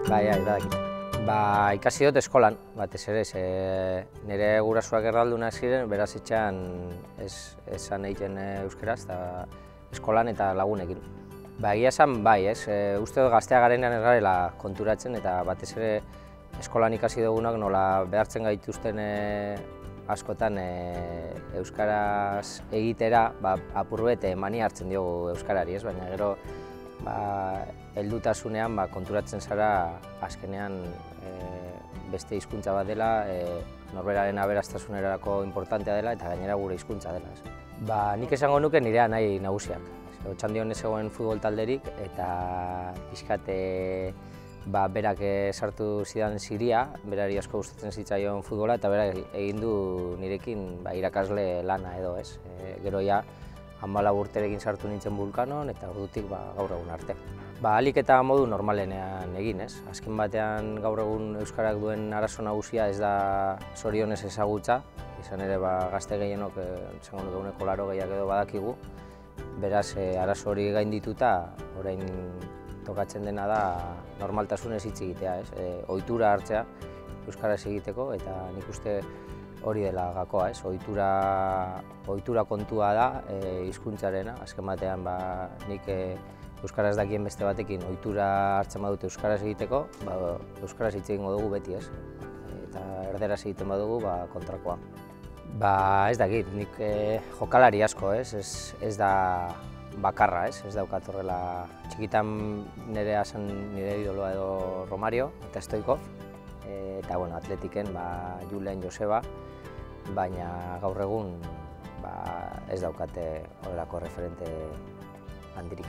Badakit. Ikasi dut eskolan, batez ere, nire gurasoak erraldunak ziren, beraz etxean esan egiten euskeraz, eta eskolan eta lagunekin. Egia esan, uste dut gaztea garenean ez garela konturatzen, eta batez ere eskolan ikasi dugunak nola behartzen gaituzten askotan euskaraz egitera, apurbet mania hartzen diogu euskarari, baina gero heldutasunean konturatzen zara azkenean beste hizkuntza bat dela, norberaren aberastasunerako importantea dela eta gainera gure hizkuntza dela. Nik esango nuke nirea nahi nagusiak. Otxandion ez zegoen futbol talderik eta pixkat berak sartu zidan ziria, berari asko gustatzen zitzaion futbola eta berak egin du nirekin irakasle lana edo ez. Gero ja 14 urterekin sartu nintzen Vulkanon eta ordutik gaur egun arte. Ahalik eta modu normalenean egin, ez? Azken batean gaur egun euskarak duen arazo nagusia ez da zorionez ezagutza, izan ere gazte gehienok esango nuke uneko 80 edo badakigu. Beraz, arazo hori gaindituta, orain tokatzen dena da normaltasunez hitz egitea, ez? Ohitura hartzea euskaraz egiteko eta nik uste hori dela gakoa, ez? Ohitura kontua da hizkuntzarena, azken batean nik euskaraz dakien beste batekin ohitura hartzen badute euskaraz egiteko, euskaraz hitz egingo dugu beti, ez? Eta erderaz egiten badugu kontrakoa. Ez dakit, nik jokalari asko, ez da bakarra, ez daukat horrela. Txikitan nire idoloa edo Romario eta Stoikov, eta atletiken Julen Joseba, baina gaur egun ez daukate horrelako referente handirik.